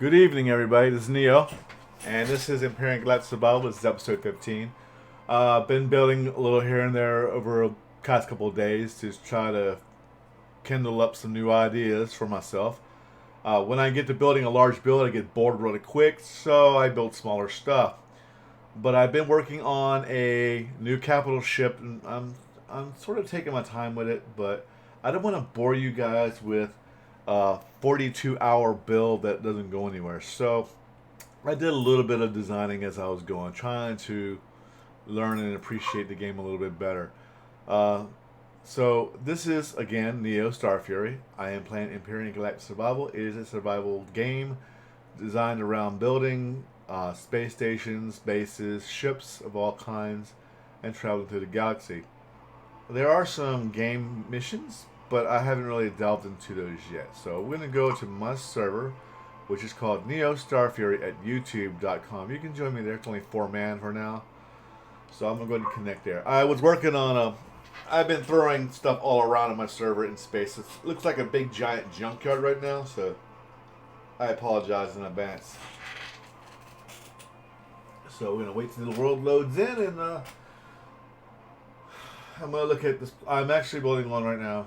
Good evening, everybody. This is Neo, and this is Imperial Galactic Survival. This is episode 15. Been building a little here and there over the past couple of days to try to kindle up some new ideas for myself. When I get to building a large build, I get bored really quick, so I build smaller stuff. But I've been working on a new capital ship, and I'm sort of taking my time with it, but I don't want to bore you guys with a 42-hour build that doesn't go anywhere. So I did a little bit of designing as I was going, trying to learn and appreciate the game a little bit better. Uh, so this is again Neo Star Fury. I am playing Imperial Galactic Survival. It is a survival game designed around building space stations, bases, ships of all kinds, and traveling through the galaxy. There are some game missions, but I haven't really delved into those yet. So we're going to go to my server, which is called Neo Star Fury at youtube.com. You can join me there. It's only 4-man for now. So I'm going to go ahead and connect there. I was working on a... I've been throwing stuff all around on my server in space. It looks like a big giant junkyard right now, so I apologize in advance. So we're going to wait till the world loads in, and I'm going to look at this. I'm actually building one right now.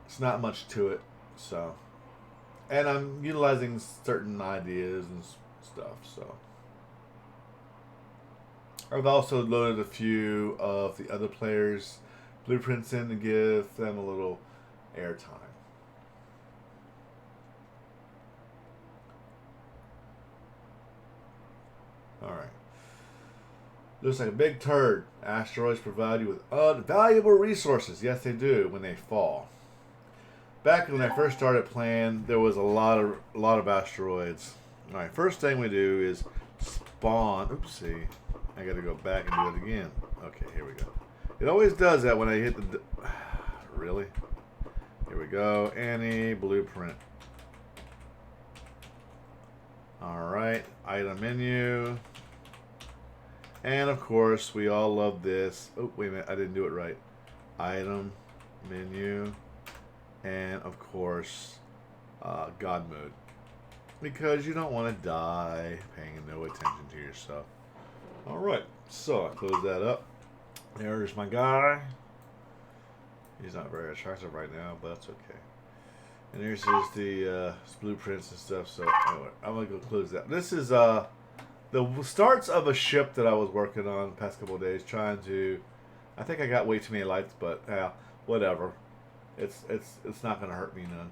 It's not much to it, so. And I'm utilizing certain ideas and stuff, so. I've also loaded a few of the other players' blueprints in to give them a little airtime. Alright. Looks like a big turd. Asteroids provide you with valuable resources. Yes, they do when they fall. Back when I first started playing, there was a lot of asteroids. Alright, first thing we do is spawn. Oopsie. I gotta go back and do it again. Okay, here we go. It always does that when I hit the... Really? Here we go. Any blueprint. Alright, item menu. And of course, we all love this. Oh, wait a minute, I didn't do it right. Item, menu, and of course, God mode. Because you don't want to die paying no attention to yourself. Alright, so I close that up. There's my guy. He's not very attractive right now, but that's okay. And here's just the blueprints and stuff, so anyway, I'm going to go close that. This is the starts of a ship that I was working on the past couple of days, trying to... I think I got way too many lights, but whatever. It's not going to hurt me none.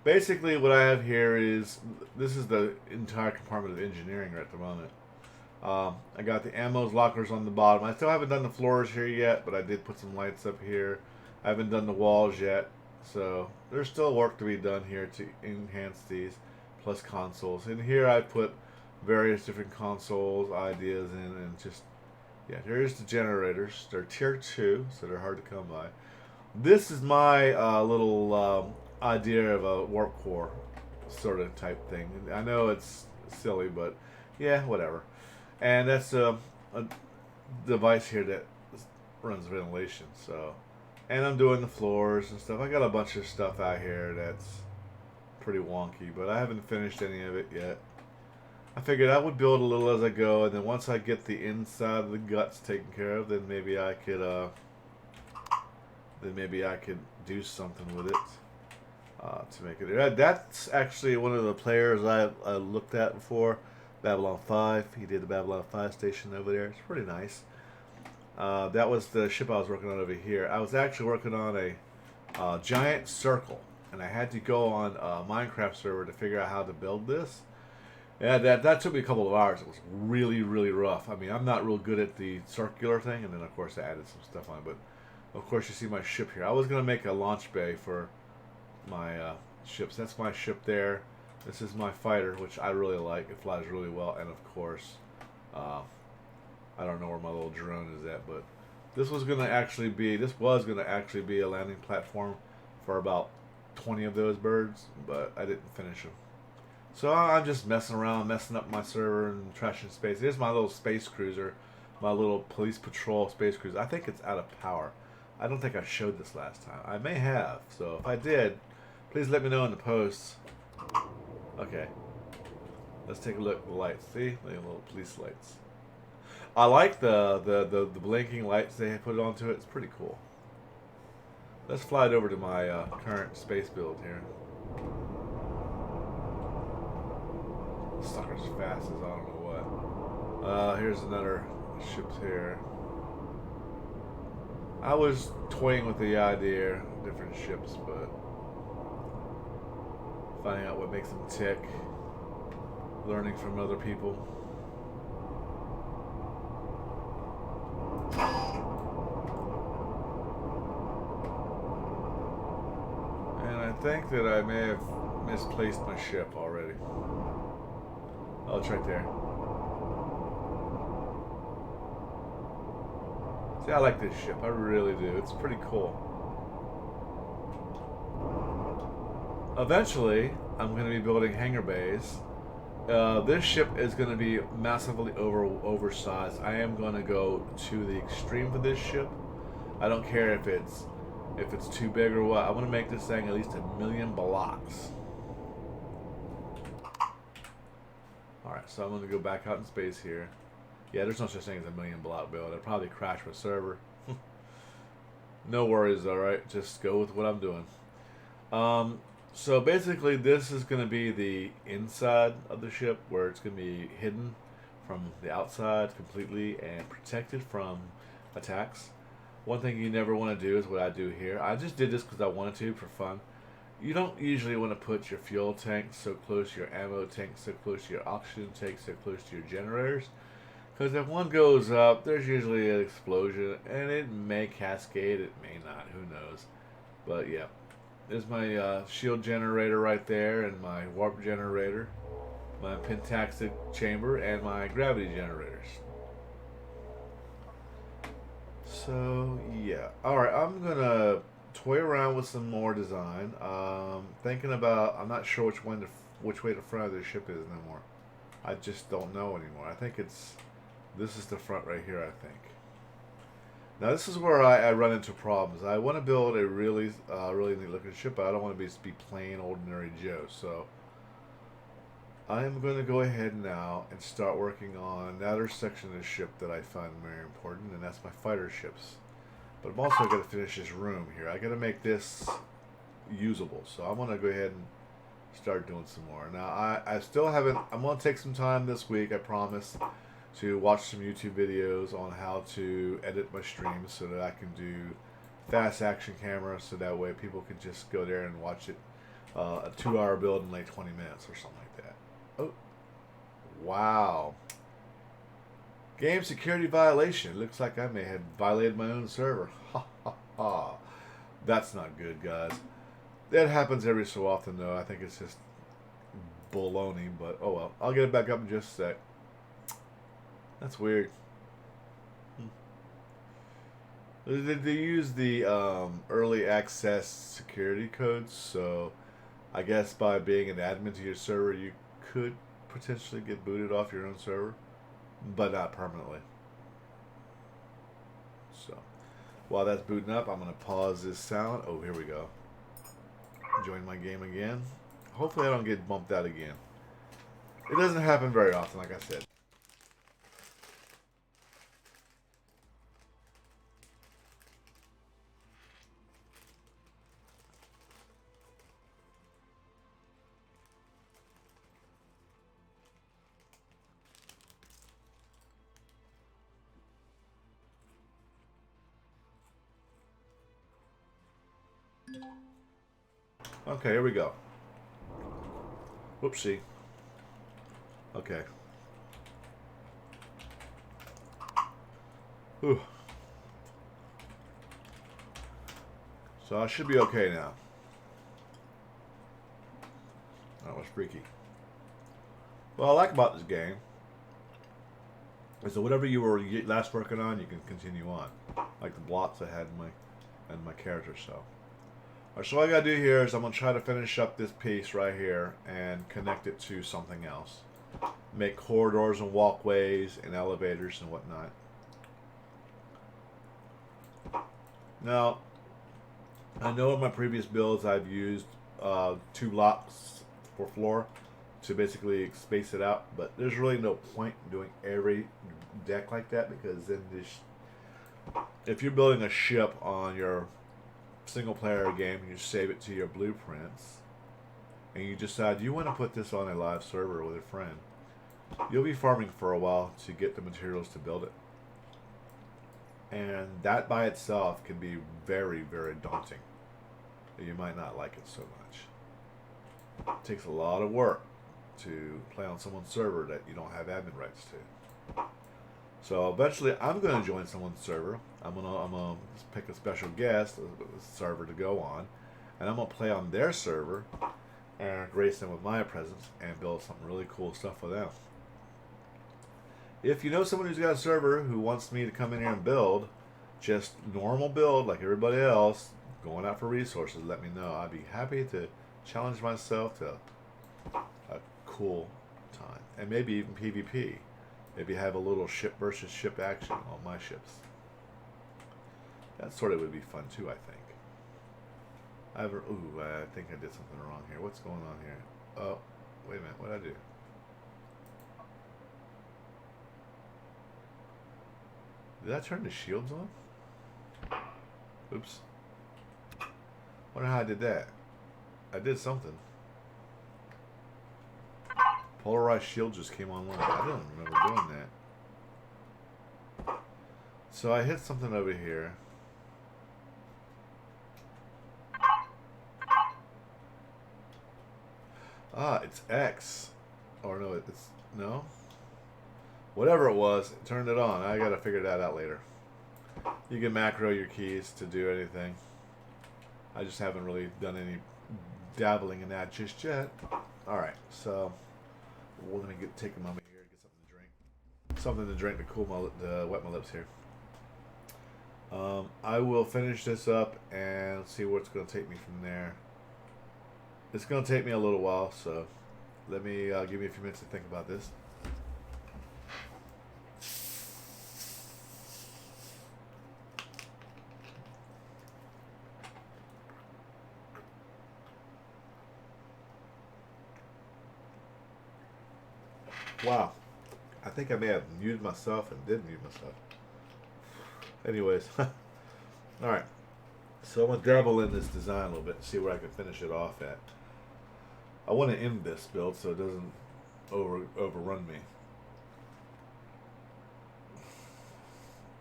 Basically, what I have here is... This is the entire compartment of engineering right at the moment. I got the ammo lockers on the bottom. I still haven't done the floors here yet, but I did put some lights up here. I haven't done the walls yet, so there's still work to be done here to enhance these, plus consoles. And here I put various different consoles, ideas in, and just, yeah, here's the generators. They're tier 2, so they're hard to come by. This is my little idea of a warp core sort of type thing. I know it's silly, but yeah, whatever. And that's a device here that runs ventilation. So, and I'm doing the floors and stuff. I got a bunch of stuff out here that's pretty wonky, but I haven't finished any of it yet. I figured I would build a little as I go, and then once I get the inside of the guts taken care of, then maybe I could do something with it to make it. That's actually one of the players I looked at before. Babylon 5. He did the Babylon 5 station over there. It's pretty nice. That was the ship I was working on over here. I was actually working on a giant circle, and I had to go on a Minecraft server to figure out how to build this. Yeah, that took me a couple of hours. It was really, really rough. I mean, I'm not real good at the circular thing, and then of course I added some stuff on it. But of course you see my ship here. I was gonna make a launch bay for my ships. That's my ship there. This is my fighter, which I really like. It flies really well, and of course, I don't know where my little drone is at, but this was gonna actually be a landing platform for about 20 of those birds, but I didn't finish them. So I'm just messing around, messing up my server and trashing space. Here's my little space cruiser, my little police patrol space cruiser. I think it's out of power. I don't think I showed this last time. I may have, so if I did, please let me know in the posts. Okay. Let's take a look at the lights. See? The little police lights. I like the blinking lights they put onto it. It's pretty cool. Let's fly it over to my current space build here. This sucker's fast as I don't know what. Here's another ship here. I was toying with the idea of different ships, but finding out what makes them tick, learning from other people. And I think that I may have misplaced my ship already. Oh, it's right there. See, I like this ship. I really do. It's pretty cool. Eventually, I'm going to be building hangar bays. This ship is going to be massively oversized. I am going to go to the extreme for this ship. I don't care if it's too big or what. I want to make this thing at least 1,000,000 blocks. Alright, so I'm going to go back out in space here. Yeah, there's no such thing as 1,000,000 block build. I'd probably crash my server. No worries, alright. Just go with what I'm doing. So basically this is going to be the inside of the ship, where it's going to be hidden from the outside completely and protected from attacks. One thing you never want to do is what I do here. I just did this because I wanted to for fun. You don't usually want to put your fuel tank so close to your ammo tank, so close to your oxygen tank, so close to your generators. Because if one goes up, there's usually an explosion, and it may cascade, it may not, who knows. But yeah, there's my shield generator right there, and my warp generator, my pentaxic chamber, and my gravity generators. So yeah, alright, I'm going to toy around with some more design. Thinking about, I'm not sure which way the front of this ship is anymore. I just don't know anymore. I think this is the front right here, I think. Now this is where I run into problems. I want to build a really neat looking ship, but I don't want to be plain ordinary Joe. So I am going to go ahead now and start working on another section of the ship that I find very important, and that's my fighter ships. But I'm also going to finish this room here. I got to make this usable, so I'm going to go ahead and start doing some more. Now I still haven't. I'm going to take some time this week, I promise, to watch some YouTube videos on how to edit my streams so that I can do fast action camera, so that way people can just go there and watch it, a 2-hour build in like 20 minutes or something like that. Oh, wow. Game security violation. Looks like I may have violated my own server. Ha ha ha. That's not good, guys. That happens every so often, though. I think it's just baloney, but oh well. I'll get it back up in just a sec. That's weird. They use the early access security codes, so I guess by being an admin to your server, you could potentially get booted off your own server, but not permanently. So while that's booting up, I'm going to pause this sound. Oh, here we go. Join my game again. Hopefully I don't get bumped out again. It doesn't happen very often, like I said. Okay, here we go. Whoopsie. Okay. Whew. So I should be okay now. That was freaky. What I like about this game is that whatever you were last working on, you can continue on. Like the blocks I had in my character. So all I gotta do here is I'm gonna try to finish up this piece right here and connect it to something else. Make corridors and walkways and elevators and whatnot. Now, I know in my previous builds I've used 2 blocks per floor to basically space it out. But there's really no point in doing every deck like that, because then this, if you're building a ship on your single player game and you save it to your blueprints and you decide you want to put this on a live server with a friend, you'll be farming for a while to get the materials to build it. And that by itself can be very, very daunting. You might not like it so much. It takes a lot of work to play on someone's server that you don't have admin rights to. So eventually I'm going to join someone's server. I'm gonna pick a special guest, a server to go on, and I'm going to play on their server and grace them with my presence and build some really cool stuff for them. If you know someone who's got a server who wants me to come in here and build, just normal build like everybody else, going out for resources, let me know. I'd be happy to challenge myself to a cool time. And maybe even PvP. Maybe have a little ship versus ship action on my ships. That sort of would be fun too, I think. I think I did something wrong here. What's going on here? Oh, wait a minute. What did I do? Did I turn the shields on? Oops. Wonder how I did that. I did something. Polarized shield just came online. I don't remember doing that. So I hit something over here. Ah, it's X. Or no, it's... No? Whatever it was, it turned it on. I gotta figure that out later. You can macro your keys to do anything. I just haven't really done any dabbling in that just yet. Alright, so we're gonna take a moment here, get something to drink. Something to drink to cool to wet my lips here. I will finish this up and see what's gonna take me from there. It's gonna take me a little while, so let me give me a few minutes to think about this. Wow. I think I may have muted myself and did mute myself. Anyways. Alright. So I'm going to dabble in this design a little bit and see where I can finish it off at. I want to end this build so it doesn't overrun me.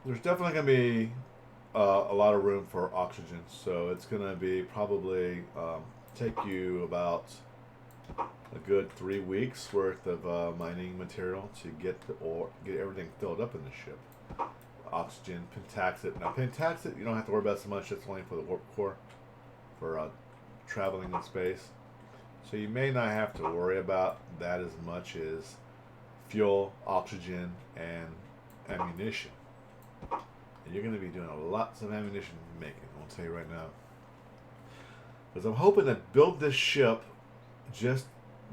There's definitely going to be a lot of room for oxygen. So it's going to be probably take you about a good 3 weeks worth of mining material to get everything filled up in the ship. Oxygen, pentaxit. Now pentaxit you don't have to worry about so much. It's only for the warp core for traveling in space. So you may not have to worry about that as much as fuel, oxygen, and ammunition. And you're going to be doing lots of ammunition making. I'll tell you right now. Because I'm hoping to build this ship, just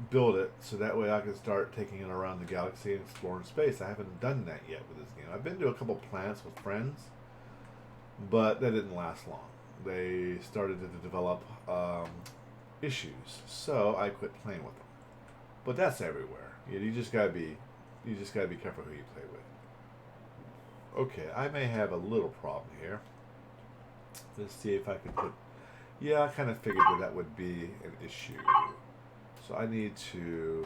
build it so that way I can start taking it around the galaxy and exploring space. I haven't done that yet with this game. I've been to a couple planets with friends, but that didn't last long. They started to develop issues, so I quit playing with them. But that's everywhere. You just gotta be careful who you play with. Okay, I may have a little problem here. Let's see if I can put. Yeah, I kind of figured that would be an issue. So I need to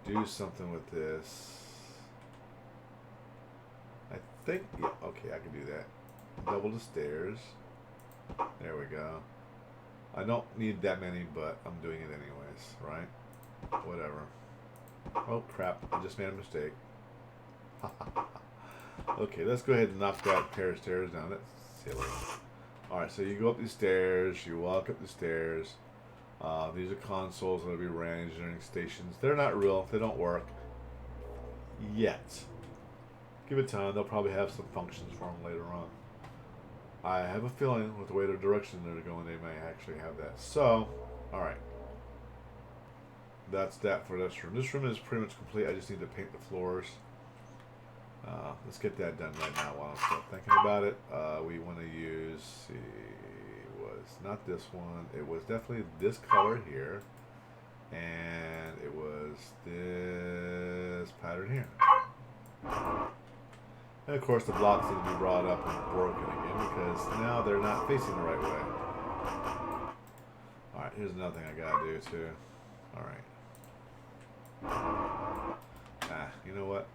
do something with this. I think, yeah, okay, I can do that. Double the stairs. There we go. I don't need that many, but I'm doing it anyways, right? Whatever. Oh, crap. I just made a mistake. Okay, let's go ahead and knock that pair of stairs down. That's silly. Alright, so you go up these stairs, you walk up the stairs. These are consoles that will be ran engineering stations. They're not real. They don't work yet. Give it time. They'll probably have some functions for them later on. I have a feeling with the way the direction they're going, they may actually have that. So, alright. That's that for this room. This room is pretty much complete. I just need to paint the floors. Let's get that done right now while I'm still thinking about it. We want to use, see, was not this one. It was definitely this color here. And this pattern here. And of course the blocks need to be brought up and broken again because now they're not facing the right way. Alright, here's another thing I gotta do too. Alright. You know what?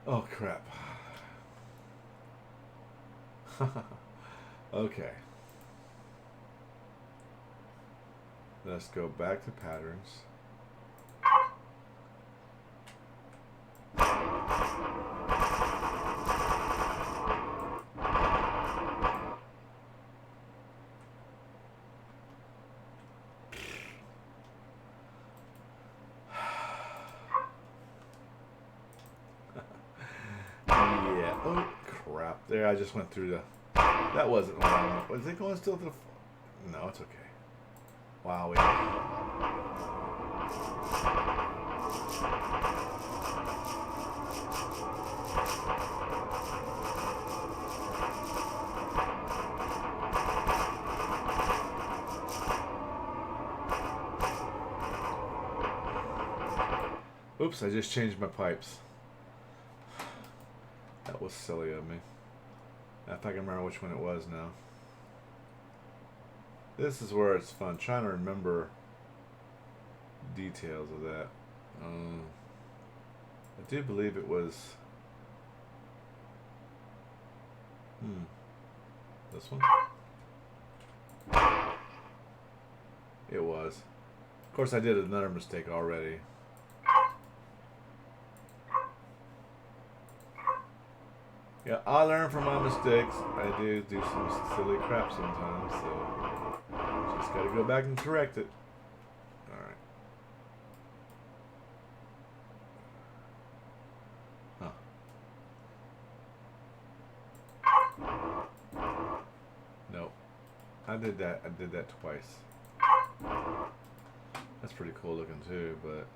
Oh crap. Okay. Let's go back to patterns. Yeah. Oh crap. There, I just went through the... That wasn't long. Was it going still to the... No, it's okay. Wow, we... Oops, I just changed my pipes. That was silly of me. If I can remember which one it was now. This is where it's fun. Trying to remember details of that. I do believe it was... This one? It was. Of course, I did another mistake already. Yeah, I learn from my mistakes. I do some silly crap sometimes, so just gotta go back and correct it. Alright. Huh. Nope. I did that twice. That's pretty cool looking too, but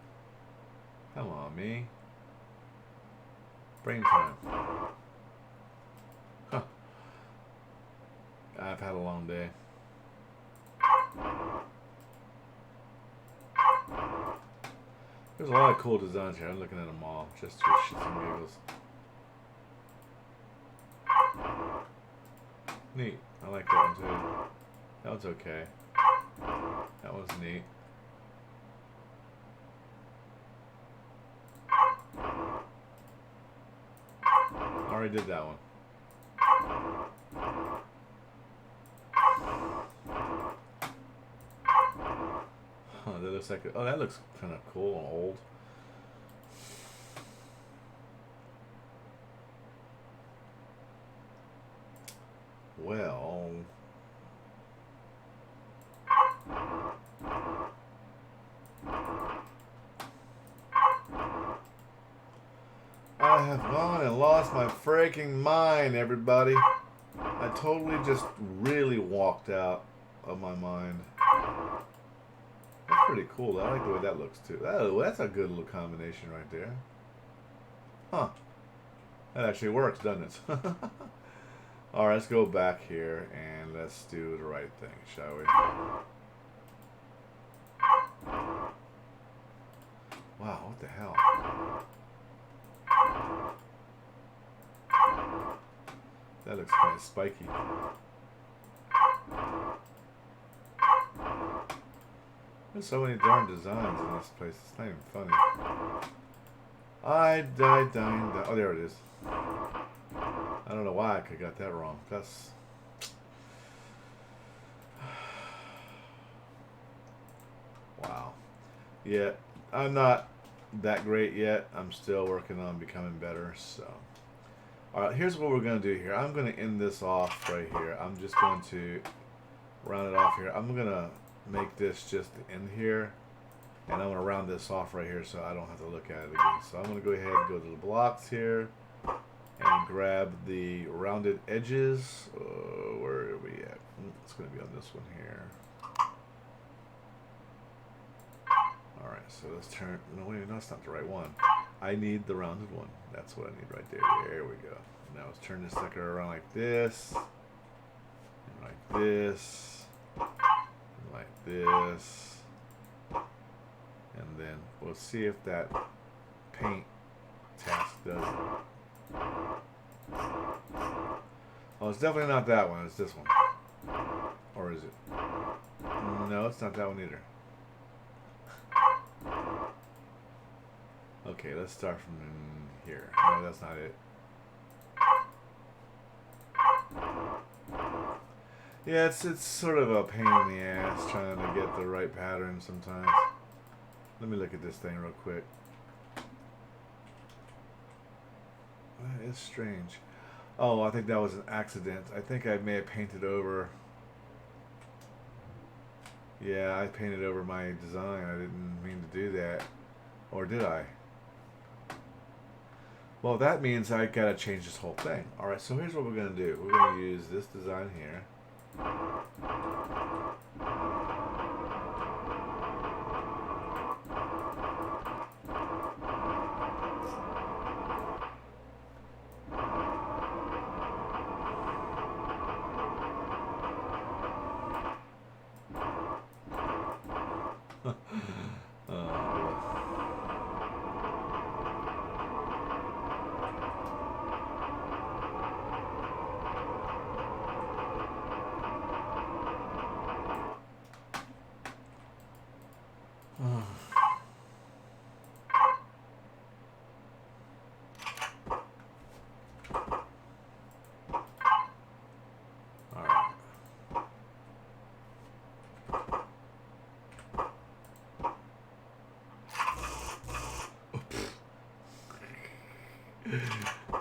come on, me. Brain time. Huh. I've had a long day. There's a lot of cool designs here. I'm looking at them all just for shits and giggles. Neat. I like that one too. That one's okay. That one's neat. Already did that one. Huh, that looks like... Oh, that looks kind of cool and old. Well... I have gone and lost my freaking mind, everybody. I totally just really walked out of my mind. That's pretty cool. I like the way that looks too. That's a good little combination right there. Huh. That actually works, doesn't it? Alright, let's go back here and let's do the right thing, shall we? Wow, what the hell? That looks kind of spiky. There's so many darn designs in this place. It's not even funny. I died. Oh, there it is. I don't know why I got that wrong. That's... Wow. Yeah, I'm not that great yet. I'm still working on becoming better, so... Alright, here's what we're going to do here. I'm going to end this off right here. I'm just going to round it off here. I'm going to make this just end here. And I'm going to round this off right here so I don't have to look at it again. So I'm going to go ahead and go to the blocks here. And grab the rounded edges. Where are we at? It's going to be doing this one here. Alright, so let's turn... No, wait, no, that's not the right one. I need the rounded one. That's what I need right there. There we go. Now let's turn this sucker around like this. And like this. And like this. And then we'll see if that paint task does it. Oh, it's definitely not that one. It's this one. Or is it? No, it's not that one either. Okay, let's start from here. No, that's not it. Yeah, it's sort of a pain in the ass trying to get the right pattern sometimes. Let me look at this thing real quick. It's strange. Oh, I think that was an accident. I think I may have painted over. Yeah, I painted over my design. I didn't mean to do that. Or did I? Well, that means I gotta change this whole thing. Alright, so here's what we're gonna do. We're gonna use this design here.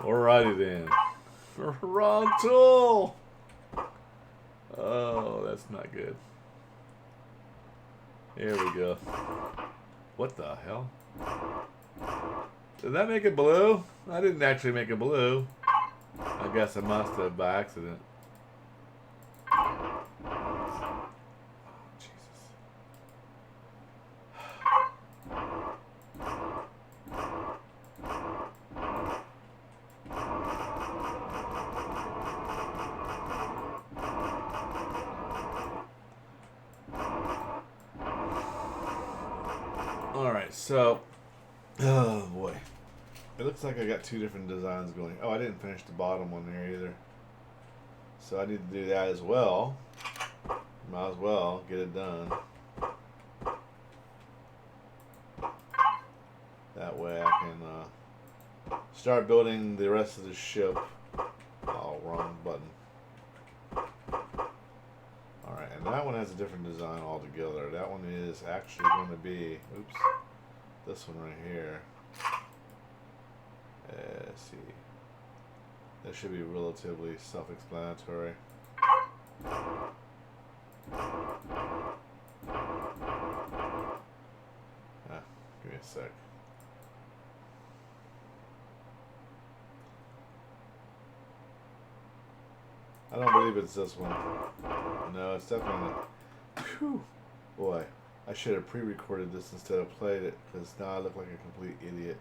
Alrighty then. Wrong tool! Oh, that's not good. Here we go. What the hell? Did that make it blue? I didn't actually make it blue. I guess I must have by accident. Oh, Jesus. Alright, so, oh boy. It looks like I got two different designs going. Oh, I didn't finish the bottom one there either. So I need to do that as well. Might as well get it done. That way I can start building the rest of the ship. Oh, wrong button. Alright, and that one has a different design altogether. That one is actually going to be, oops, this one right here. Let's see. That should be relatively self-explanatory. Give me a sec. I don't believe it's this one. No, it's definitely not. Whew. Boy, I should have pre-recorded this instead of played it, because now I look like a complete idiot.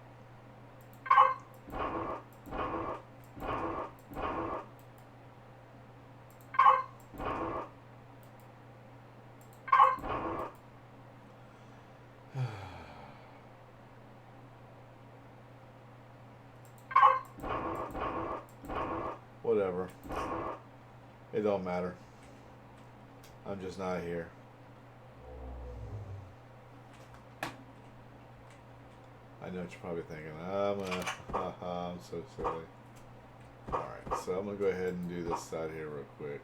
Whatever. It don't matter. I'm just not here. I know what you're probably thinking. I'm so silly. Alright, so I'm going to go ahead and do this side here real quick.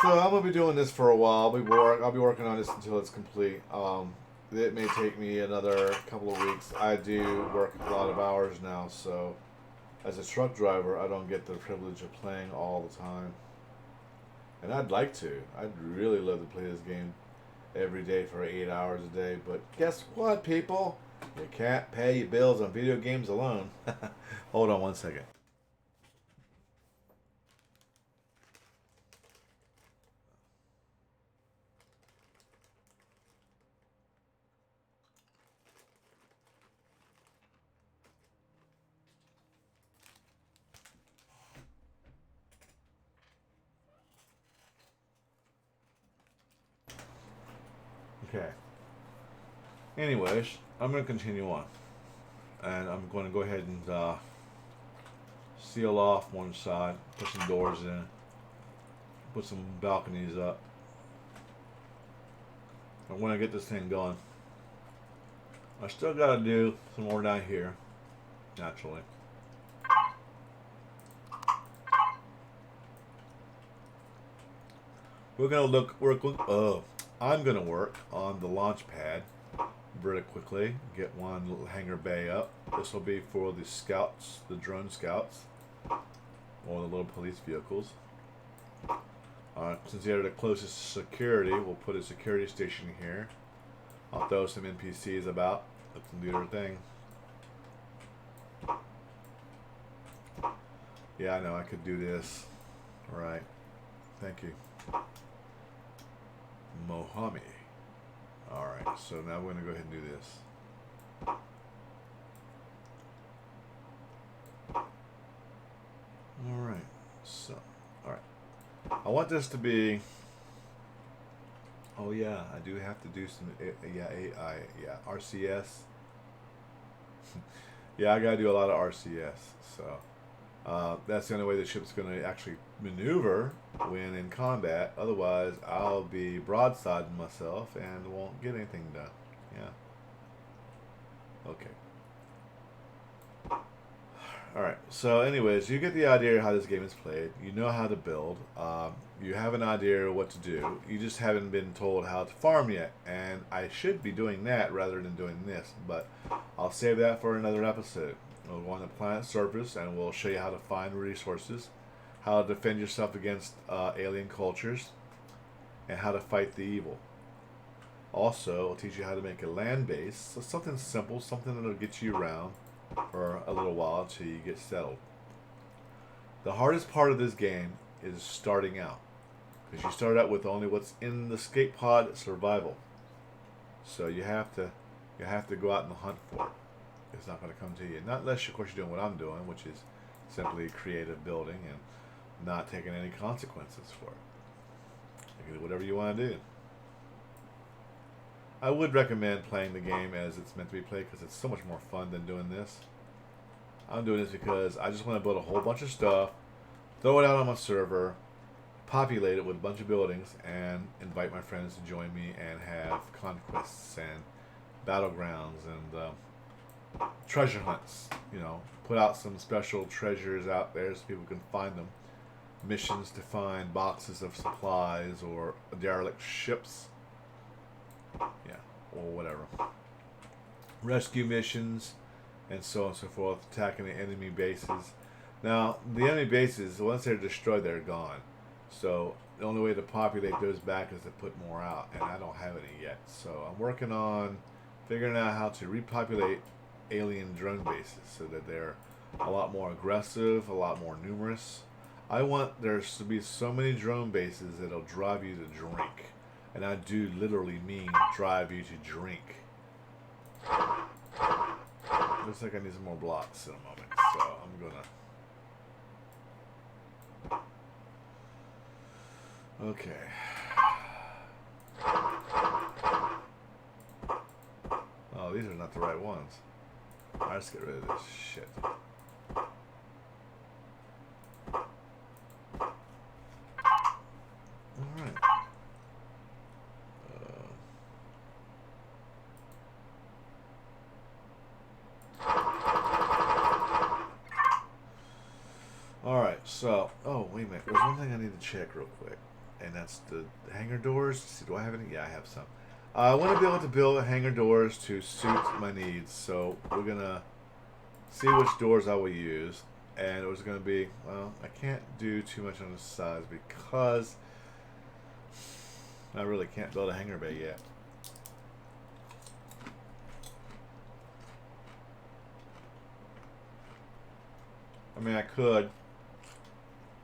So I'm going to be doing this for a while. I'll be working on this until it's complete. It may take me another couple of weeks. I do work a lot of hours now, so as a truck driver, I don't get the privilege of playing all the time. And I'd like to. I'd really love to play this game every day for 8 hours a day. But guess what, people? You can't pay your bills on video games alone. Hold on one second. Okay. Anyways, I'm going to continue on. And I'm going to go ahead and seal off one side, put some doors in, put some balconies up. And when I get this thing going, I still got to do some more down here, naturally. We're going to I'm going to work on the launch pad really quickly, get one little hangar bay up. This will be for the scouts, the drone scouts, or the little police vehicles. Since they're the closest security, we'll put a security station here. I'll throw some NPCs about, let them do their thing. Yeah, I know, I could do this. Alright. Thank you. Mohami. Alright, so now we're going to go ahead and do this. Alright, so, alright. I want this to be, oh yeah, I do have to do some, AI, RCS. Yeah, I gotta do a lot of RCS, so that's the only way the ship's gonna actually maneuver when in combat. Otherwise, I'll be broadsiding myself and won't get anything done. Yeah. Okay. Alright, so anyways, you get the idea of how this game is played. You know how to build. You have an idea of what to do. You just haven't been told how to farm yet. And I should be doing that rather than doing this. But I'll save that for another episode. We'll go on the planet's surface and we'll show you how to find resources, how to defend yourself against alien cultures, and how to fight the evil. Also, I'll teach you how to make a land base. So something simple, something that'll get you around for a little while until you get settled. The hardest part of this game is starting out, because you start out with only what's in the escape pod survival. So you have to go out and hunt for it. It's not going to come to you, not unless of course you're doing what I'm doing, which is simply creative building and not taking any consequences for it. You can do whatever you want to do. I would recommend playing the game as it's meant to be played because it's so much more fun than doing this. I'm doing this because I just want to build a whole bunch of stuff, throw it out on my server, populate it with a bunch of buildings, and invite my friends to join me and have conquests and battlegrounds and treasure hunts. You know, put out some special treasures out there so people can find them. Missions to find boxes of supplies or derelict ships. Yeah, or whatever. Rescue missions, and so on and so forth. Attacking the enemy bases. Now, the enemy bases, once they're destroyed, they're gone. So, the only way to populate those back is to put more out, and I don't have any yet. So, I'm working on figuring out how to repopulate alien drone bases so that they're a lot more aggressive, a lot more numerous. I want there to be so many drone bases that'll drive you to drink. And I do literally mean drive you to drink. Looks like I need some more blocks in a moment, so I'm gonna... Okay. Oh, these are not the right ones. Alright, let's get rid of this shit. Alright. Alright, so, oh, wait a minute. There's one thing I need to check real quick. And that's the hangar doors. Let's see, do I have any? Yeah, I have some. I want to be able to build hangar doors to suit my needs. So, we're going to see which doors I will use. And it was going to be, well, I can't do too much on the sides because I really can't build a hangar bay yet. I mean, I could,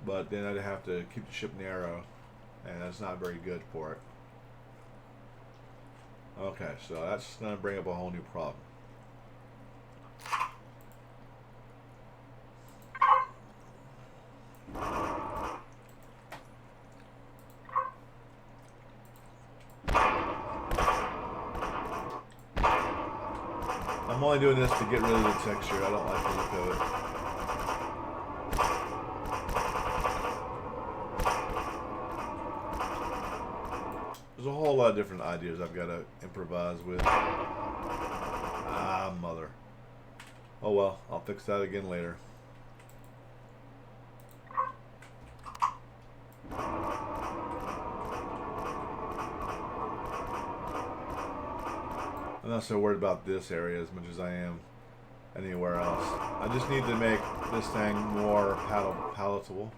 but then I'd have to keep the ship narrow, and that's not very good for it. Okay, so that's going to bring up a whole new problem. I'm only doing this to get rid of the texture. I don't like the look of it. There's a whole lot of different ideas I've got to improvise with. Ah, mother. Oh well, I'll fix that again later. I'm not so worried about this area as much as I am anywhere else. I just need to make this thing more palatable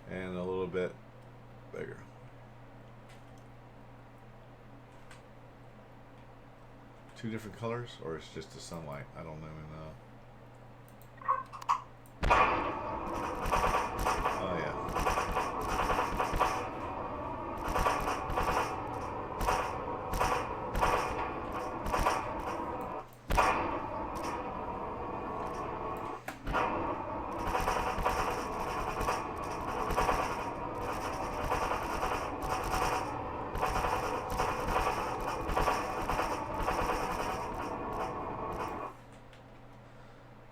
and a little bit bigger. Two different colors, or it's just the sunlight? I don't even know. Oh yeah.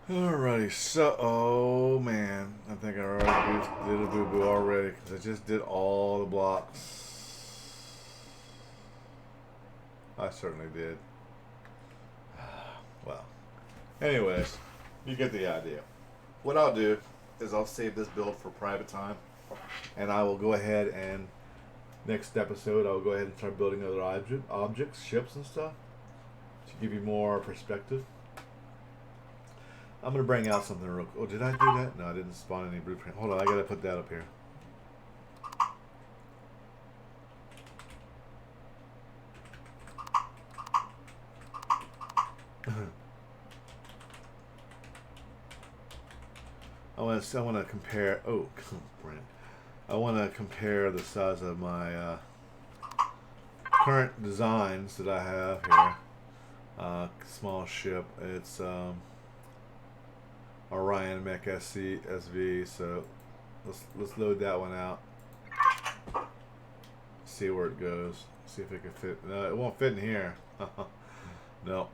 Alrighty, so, oh man, I think I already did a boo-boo already, because I just did all the blocks. I certainly did. Well, anyways, you get the idea. What I'll do is I'll save this build for private time, and I will go ahead and, next episode, I'll go ahead and start building other objects, ships and stuff, to give you more perspective. I'm going to bring out something real quick. Oh, did I do that? No, I didn't spawn any blueprint. Hold on, I got to put that up here. I want to compare. Oh, Brent. I want to compare the size of my current designs that I have here. Small ship. It's Orion Mech SC SV. So let's load that one out. See where it goes. See if it can fit. No, it won't fit in here. No,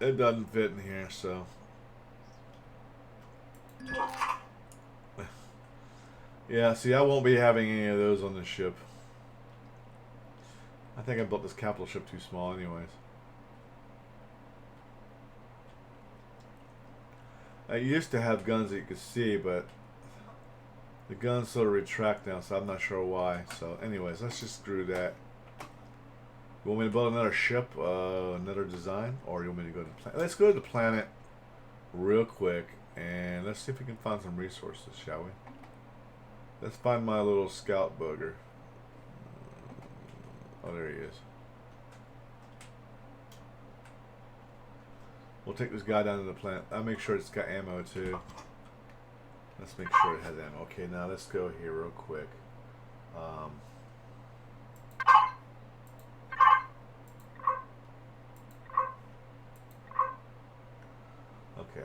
it doesn't fit in here. So. Yeah, see, I won't be having any of those on the ship. I think I built this capital ship too small anyways. I used to have guns that you could see, but the guns sort of retract now, so I'm not sure why. So anyways, let's just screw that. You want me to build another ship, another design? Or you want me to go to the planet? Let's go to the planet real quick, and let's see if we can find some resources, shall we? Let's find my little scout bugger. Oh, there he is. We'll take this guy down to the plant. I'll make sure it's got ammo too. Let's make sure it has ammo. Okay, now let's go here real quick. Okay.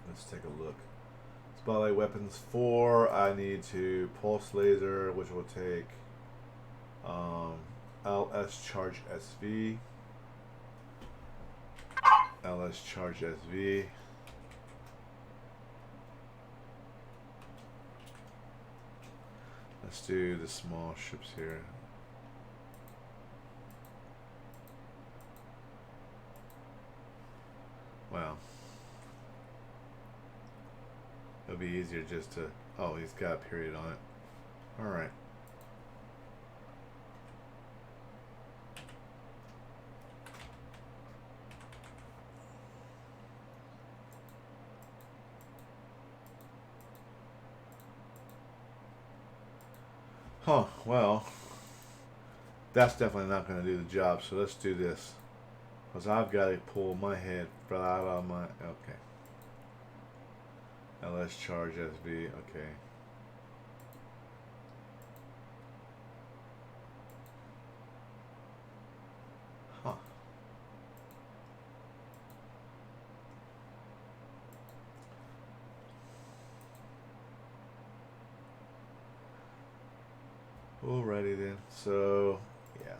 Let's take a look. Spotlight weapons 4. I need to pulse laser, which will take LS charge SV. LS charge SV. Let's do the small ships here. Wow. It'll be easier just to... Oh, he's got a period on it. Alright. Huh, well, that's definitely not going to do the job, so let's do this. Because I've got to pull my head right out of my... Okay. LS charge SV, okay. Huh. Alrighty then, so yeah,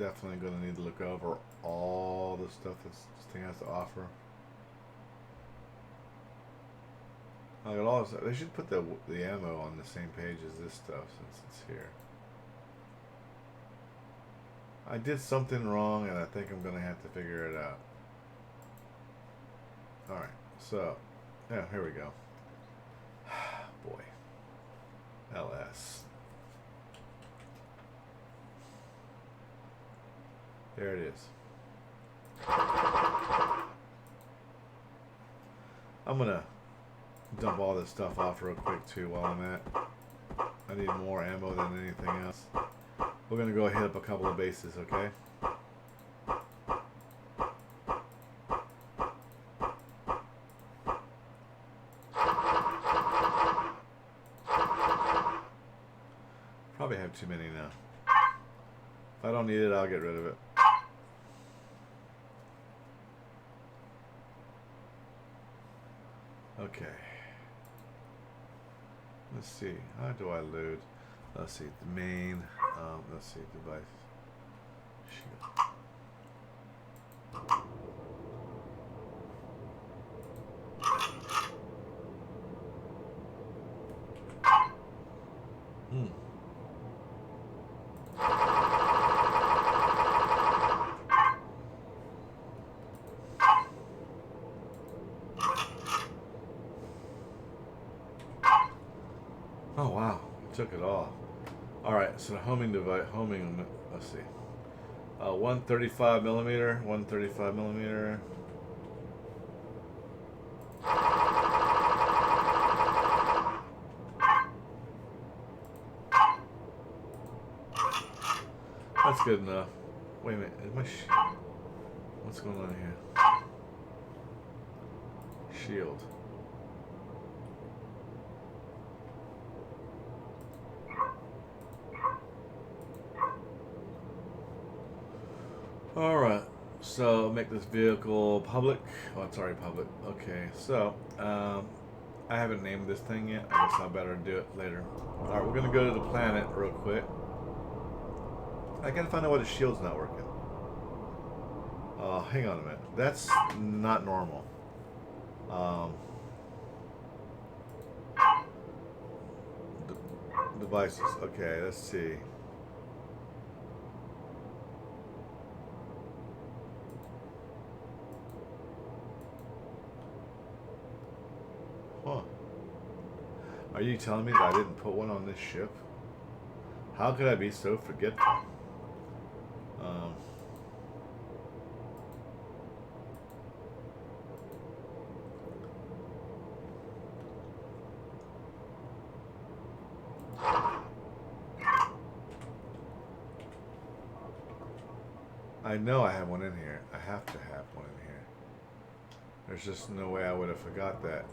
definitely going to need to look over all the stuff this thing has to offer. Look at all this. They should put the ammo on the same page as this stuff since it's here. I did something wrong, and I think I'm going to have to figure it out. Alright, so, yeah, here we go. Boy. LS. There it is. I'm going to dump all this stuff off real quick, too, while I'm at. I need more ammo than anything else. We're going to go hit up a couple of bases, okay? Probably have too many now. If I don't need it, I'll get rid of it. Okay. Let's see. How do I load? Let's see. The main. Let's see. Device. Shoot. Oh wow, it took it all. Alright, so the homing device, let's see. 135 millimeter, 135 millimeter. That's good enough. Wait a minute, is my what's going on here? Shield. Alright, so make this vehicle public. Oh, it's already public. Okay, so I haven't named this thing yet. I guess I better do it later. Alright, we're gonna go to the planet real quick. I gotta find out why the shield's not working. Hang on a minute. That's not normal. Devices. Okay, let's see. Huh. Are you telling me that I didn't put one on this ship? How could I be so forgetful? I know I have one in here. I have to have one in here. There's just no way I would have forgot that.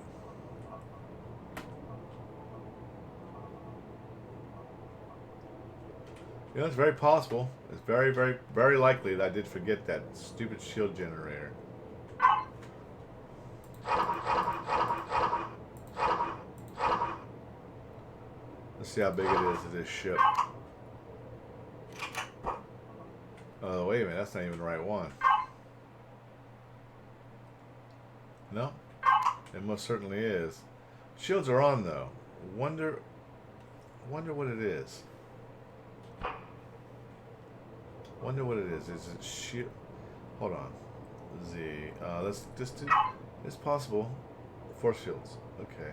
You know, it's very possible. It's very, very, very likely that I did forget that stupid shield generator. Let's see how big it is to this ship. Oh, wait a minute. That's not even the right one. No? It most certainly is. Shields are on, though. Wonder what it is. Wonder what it is. Is it shield? Hold on. Z. Let's just do. It's possible. Force fields. Okay.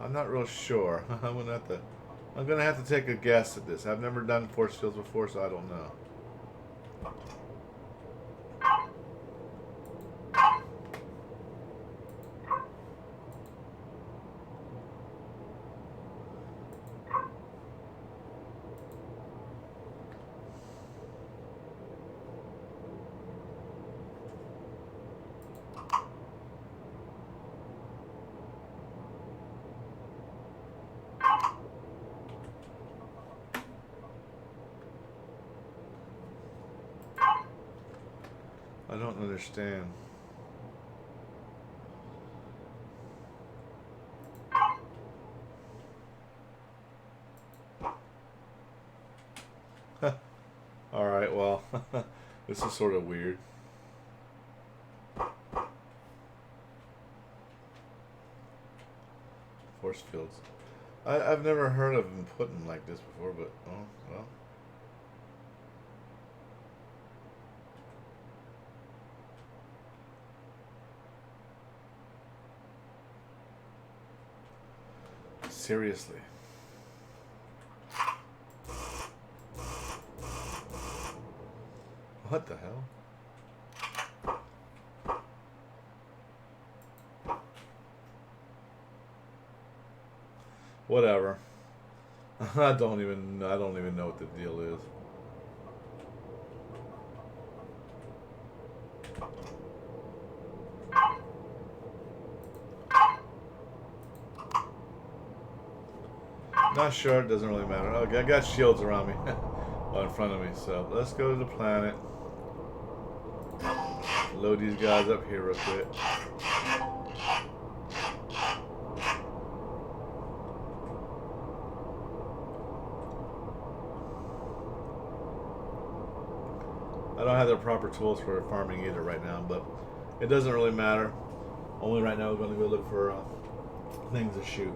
I'm not real sure. I'm gonna have to take a guess at this. I've never done force fields before, so I don't know. I don't understand. This is sort of weird. Force fields. I've never heard of them putting like this before, but oh well. Seriously. What the hell? Whatever. I don't even know what the deal is. Not sure, it doesn't really matter. Okay, I got shields around me. Well, in front of me, so let's go to the planet. Load these guys up here real quick. I don't have the proper tools for farming either right now, but it doesn't really matter. Only right now we're going to go look for things to shoot.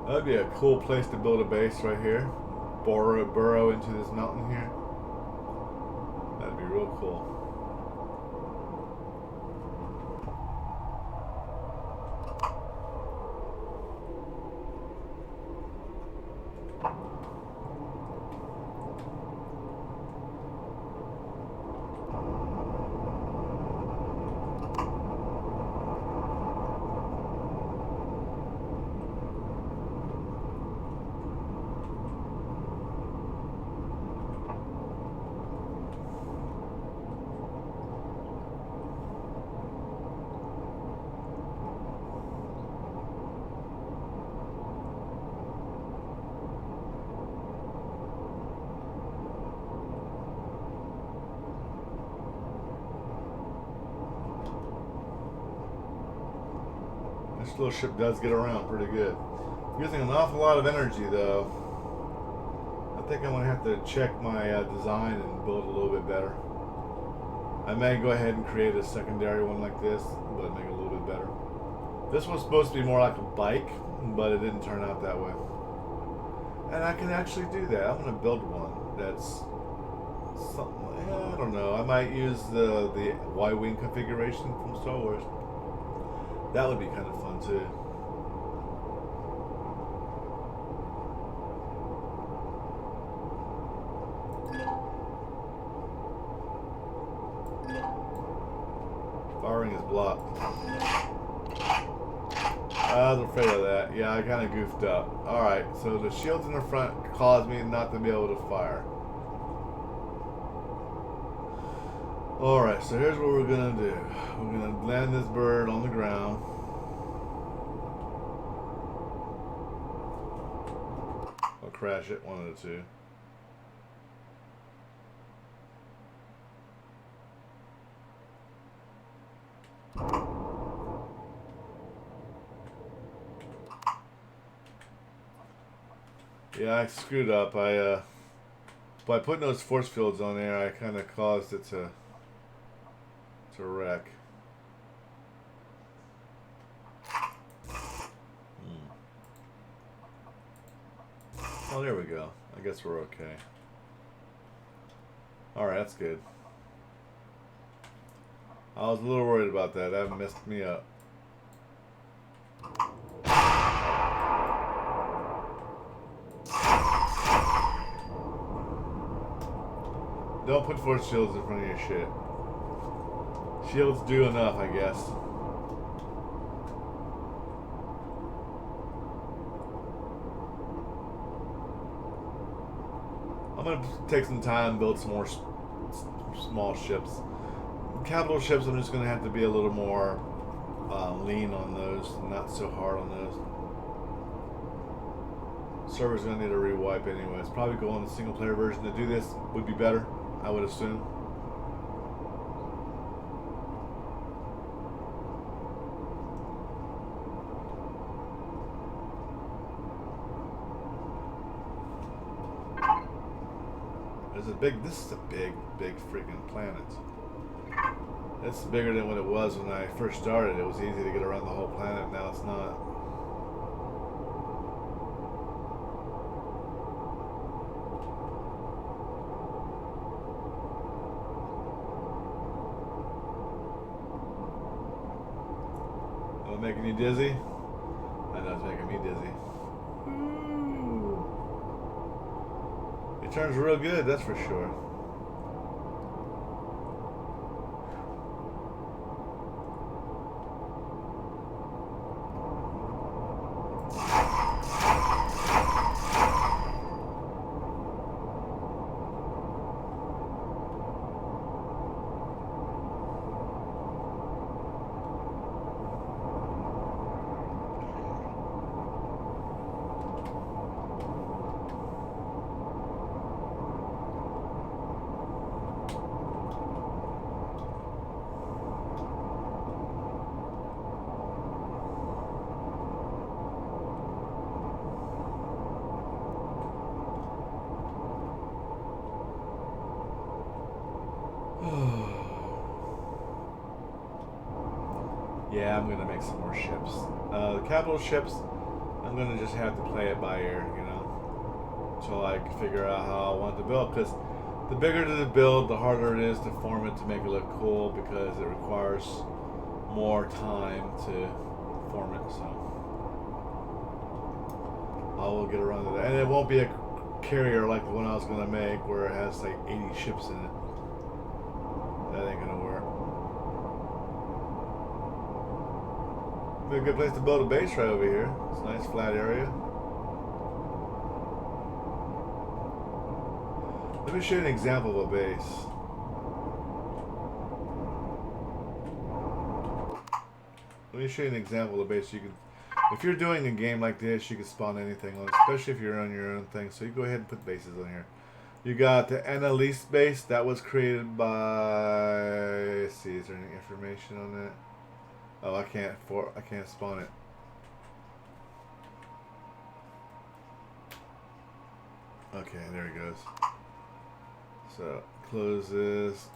That'd be a cool place to build a base right here. Burrow into this mountain here. That'd be real cool. This little ship does get around pretty good. Using an awful lot of energy though. I think I'm going to have to check my design and build a little bit better. I may go ahead and create a secondary one like this, but make it a little bit better. This was supposed to be more like a bike, but it didn't turn out that way. And I can actually do that. I'm going to build one that's something, I don't know. I might use the Y-wing configuration from Star Wars. That would be kind of fun too. Firing is blocked. I was afraid of that. Yeah, I kind of goofed up. Alright, so the shields in the front caused me not to be able to fire. Alright, so here's what we're going to do. We're going to land this bird on the ground. Or crash it, one of the two. Yeah, I screwed up. By putting those force fields on there, I kind of caused it to wreck. Oh, there we go. I guess we're okay. Alright, that's good. I was a little worried about that. That messed me up. Don't put force shields in front of your shit. Shields do enough, I guess. I'm going to take some time and build some more small ships. Capital ships, I'm just going to have to be a little more lean on those, not so hard on those. Server's gonna need a rewipe anyways. Probably go on the single player version to do this would be better, I would assume. This is a big freaking planet. It's bigger than what it was when I first started. It was easy to get around the whole planet. Now it's not. Am I making you dizzy? I know it's making me dizzy. It turns real good, that's for sure. Yeah, I'm gonna make some more ships. The capital ships, I'm gonna just have to play it by ear, you know, until I can figure out how I want to build. Because the bigger the build, the harder it is to form it to make it look cool, because it requires more time to form it. So I will get around to that, and it won't be a carrier like the one I was gonna make, where it has like 80 ships in it. That ain't gonna work. Be a good place to build a base right over here. It's a nice flat area. Let me show you an example of a base. Let me show you an example of a base. You can, if you're doing a game like this, you can spawn anything on it, especially if you're on your own thing. So you go ahead and put bases on here. You got the Annalise base that was created by. Let's see, is there any information on that? Oh, I can't spawn it. Okay, there it goes. So close this.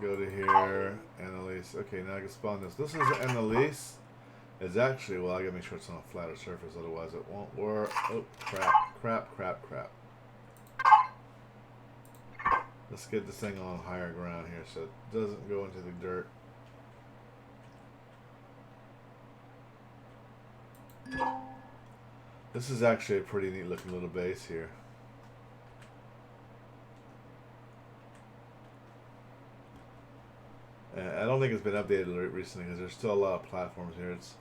Go to here. Annalise. Okay, now I can spawn this. This is Annalise. It's actually, well, I gotta make sure it's on a flatter surface, otherwise it won't work. Oh, crap. Let's get this thing on higher ground here so it doesn't go into the dirt. This is actually a pretty neat looking little base here. I don't think it's been updated recently because there's still a lot of platforms here. It's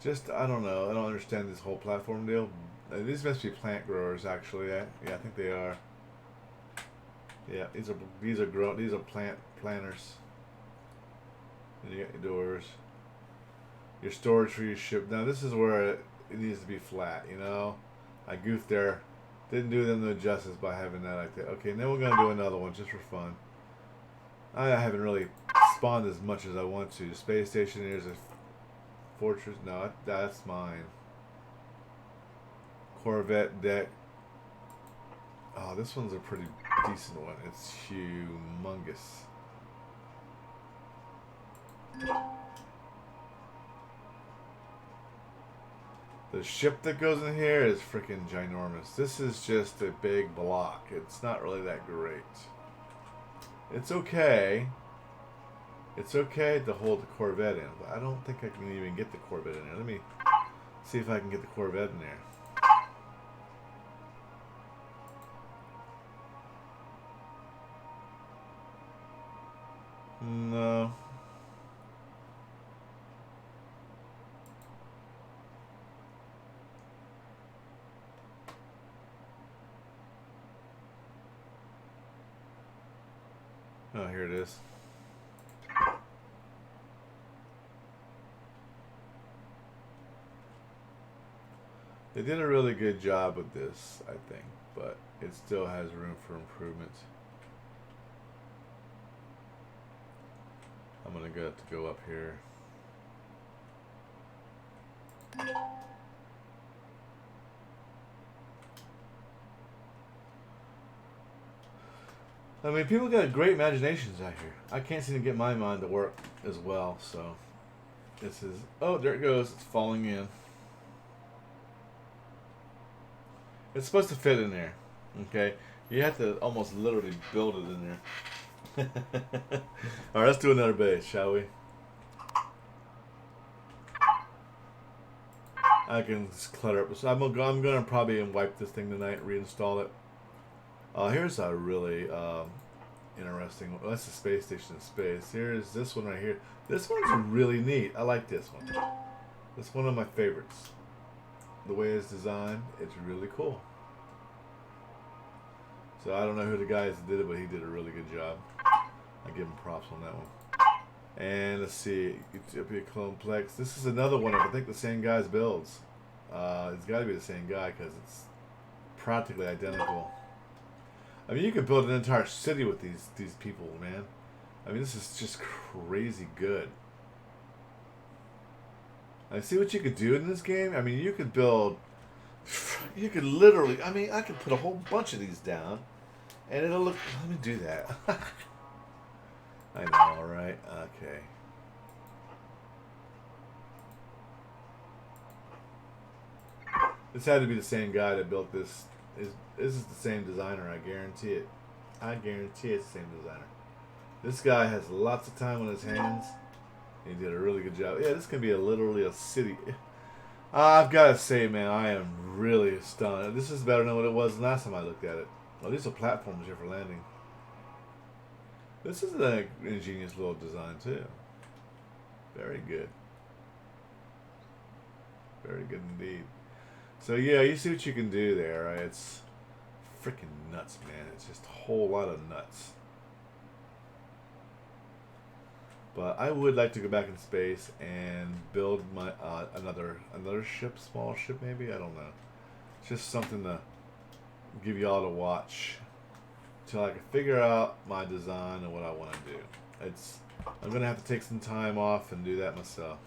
just, I don't know. I don't understand this whole platform deal. These must be plant growers, actually. Yeah, I think they are. Yeah, these are plant planters. And you got your doors, your storage for your ship. Now this is where it needs to be flat. You know, I goofed there. Didn't do them no justice by having that like that. Okay, then we're gonna do another one just for fun. I haven't really spawned as much as I want to. The space station, here's a fortress. No, that's mine. Corvette deck. Oh, this one's a pretty decent one. It's humongous. The ship that goes in here is freaking ginormous. This is just a big block. It's not really that great. It's okay. It's okay to hold the Corvette in, but I don't think I can even get the Corvette in there. Let me see if I can get the Corvette in there. No. Oh, here it is. They did a really good job with this, I think, but it still has room for improvement. I'm gonna have to go up here. I mean, people got great imaginations out here. I can't seem to get my mind to work as well, so this is... Oh, there it goes. It's falling in. It's supposed to fit in there, okay? You have to almost literally build it in there. Alright, let's do another base, shall we? I can just clutter up. So I'm gonna probably wipe this thing tonight, reinstall it. Here's a really interesting one. Oh, that's the space station in space. Here's this one right here. This one's really neat. I like this one. It's one of my favorites. The way it's designed, it's really cool. So I don't know who the guys did it, but he did a really good job. I give him props on that one. And let's see, Utopia Complex. This is another one of, I think, the same guy's builds. It's got to be the same guy because it's practically identical. I mean, you could build an entire city with these people, man. I mean, this is just crazy good. I see what you could do in this game. I mean, you could build... You could literally... I mean, I could put a whole bunch of these down. And it'll look... Let me do that. I know, right? Okay. This had to be the same guy that built this. This is the same designer, I guarantee it. I guarantee it's the same designer. This guy has lots of time on his hands. He did a really good job. Yeah, this can be literally a city. I've got to say, man, I am really stunned. This is better than what it was last time I looked at it. Well, these are platforms here for landing. This is an ingenious little design, too. Very good. Very good indeed. So, yeah, you see what you can do there, right? It's freaking nuts, man. It's just a whole lot of nuts. But I would like to go back in space and build my another ship, small ship maybe. I don't know. It's just something to give y'all to watch till I can figure out my design and what I want to do. I'm gonna have to take some time off and do that myself.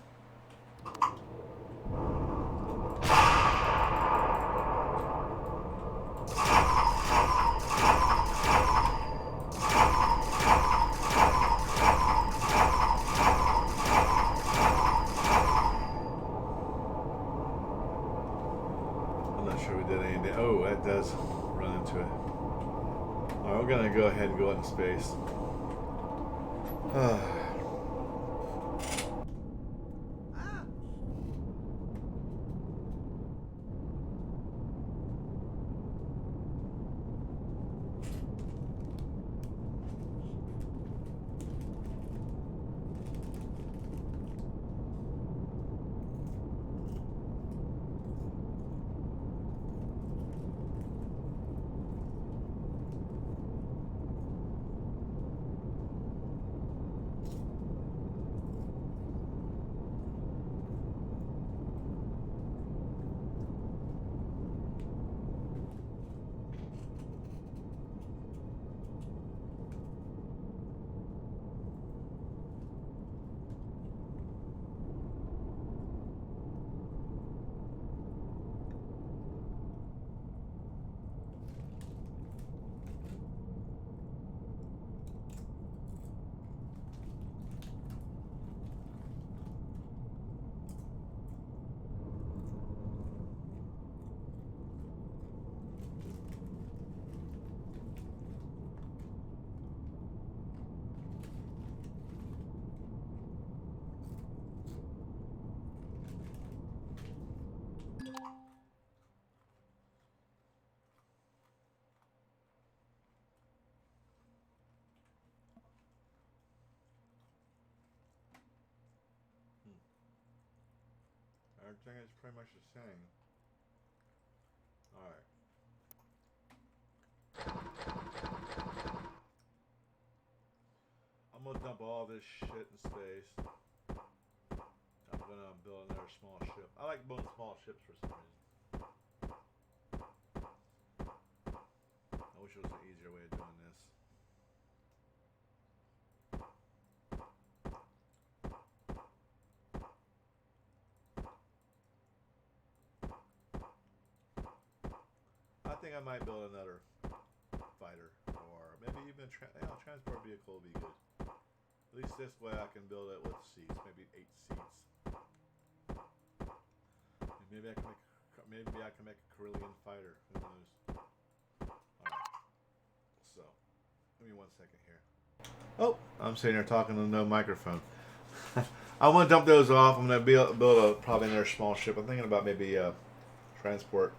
Does run into it. Alright, we're gonna go ahead and go into space. Everything is pretty much the same. Alright. I'm gonna dump all this shit in space. I'm gonna build another small ship. I like building small ships for some reason. think I might build another fighter, or maybe even a transport vehicle would be good. At least this way I can build it with seats, maybe 8 seats. And maybe I can make a Carillion fighter. Who knows? All right. So, give me 1 second here. Oh, I'm sitting here talking to no microphone. I want to dump those off. I'm going to build probably another small ship. I'm thinking about maybe transport.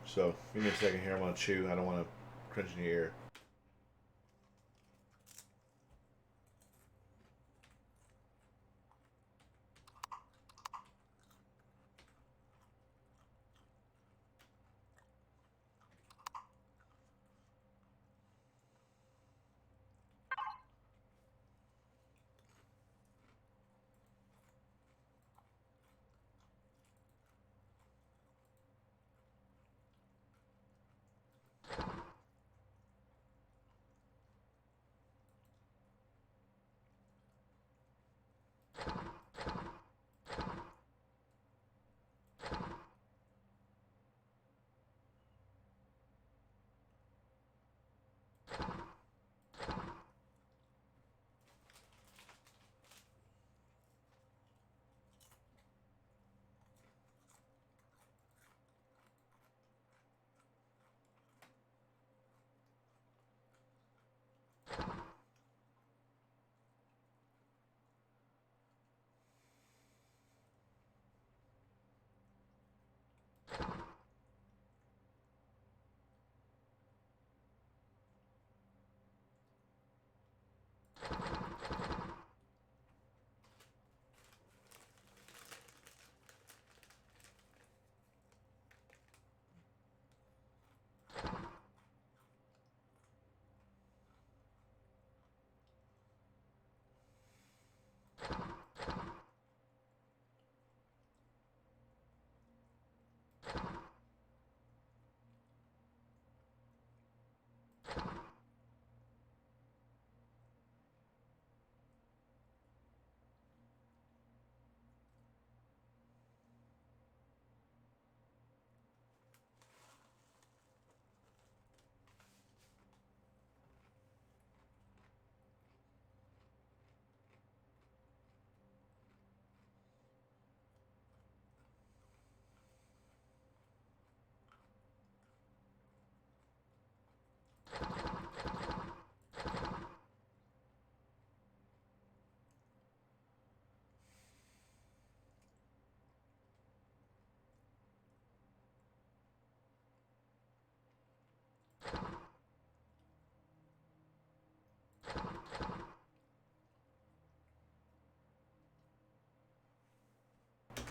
So, give me a second here. I'm going to chew. I don't want to crunch in your ear.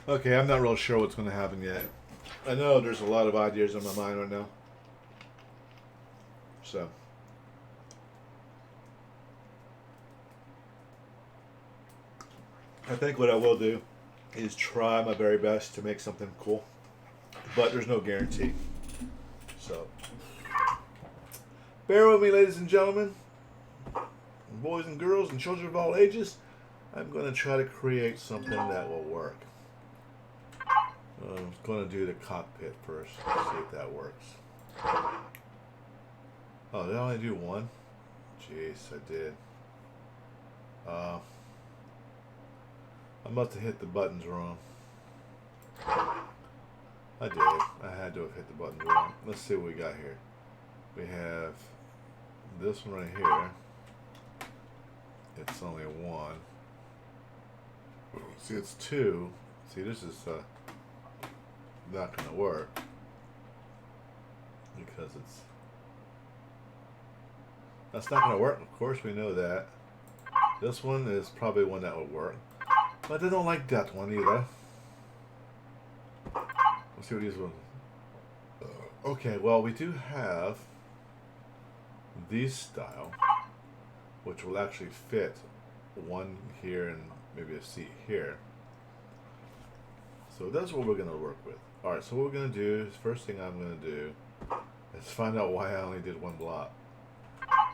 Okay, I'm not real sure what's going to happen yet. I know there's a lot of ideas in my mind right now. So. I think what I will do is try my very best to make something cool. But there's no guarantee. So. Bear with me, ladies and gentlemen. Boys and girls and children of all ages. I'm going to try to create something that will work. I'm going to do the cockpit first. See if that works. Oh, did I only do one? Jeez, I did. I must have hit the buttons wrong. I did. I had to have hit the buttons wrong. Let's see what we got here. We have this one right here. It's only a 1. See, it's 2. See, this is not going to work because that's not going to work. Of course, we know that. This one is probably one that would work, but I don't like that one either. Let's see what these ones. Okay, well, we do have these style, which will actually fit one here and maybe a seat here. So that's what we're going to work with. Alright, so what we're going to do is, first thing I'm going to do is find out why I only did one block.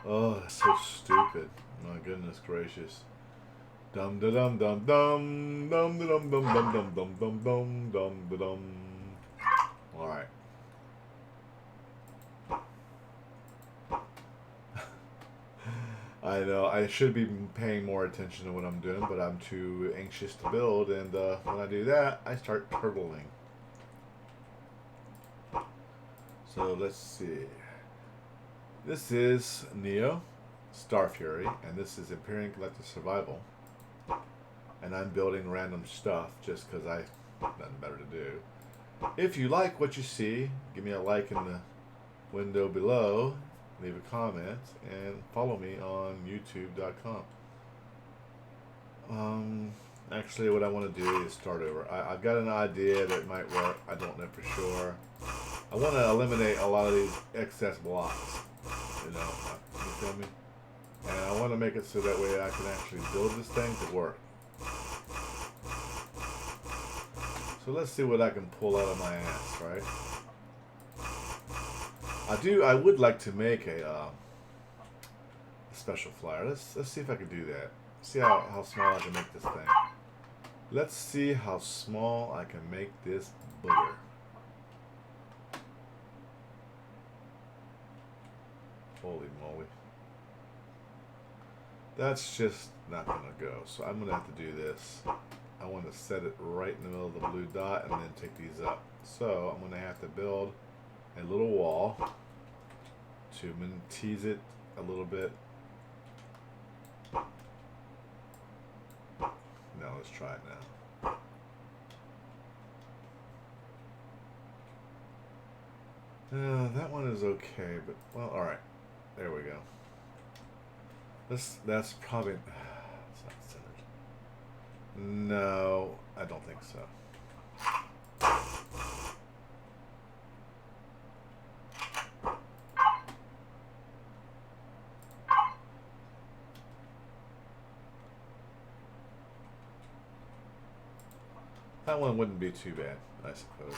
Oh, that's so stupid. My goodness gracious. Dum da dum dum dum dum da dum dum dum dum dum dum dum dum da dum. Alright. I know I should be paying more attention to what I'm doing, but I'm too anxious to build, and when I do that, I start turtling. So let's see. This is Neo, Star Fury, and this is Empyrean Collective Survival. And I'm building random stuff just because I have nothing better to do. If you like what you see, give me a like in the window below, leave a comment, and follow me on youtube.com. Actually, what I want to do is start over. I've got an idea that might work. I don't know for sure. I want to eliminate a lot of these excess blocks. You feel me? And I want to make it so that way I can actually build this thing to work. So let's see what I can pull out of my ass, right? I would like to make a special flyer. Let's see if I can do that. See how small I can make this thing. Let's see how small I can make this booger. Holy moly. That's just not going to go. So I'm going to have to do this. I want to set it right in the middle of the blue dot and then take these up. So I'm going to have to build a little wall to tease it a little bit. Now let's try it now. That one is okay, but well, all right. There we go. That's probably it's not centered. No, I don't think so. That one wouldn't be too bad, I suppose.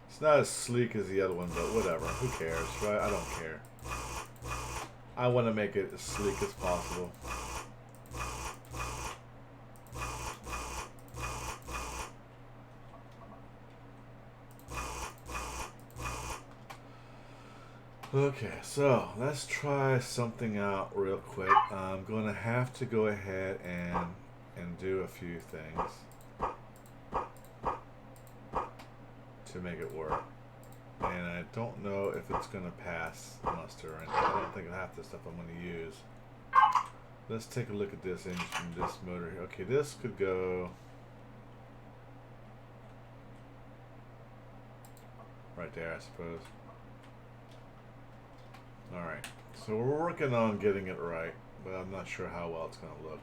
It's not as sleek as the other one, but whatever. Who cares, right? I don't care. I want to make it as sleek as possible. Okay, so let's try something out real quick. I'm going to have to go ahead and do a few things to make it work. And I don't know if it's going to pass muster or anything. I don't think half the stuff I'm going to use. Let's take a look at this engine, this motor here. Okay, this could go right there, I suppose. Alright, so we're working on getting it right, but I'm not sure how well it's going to look.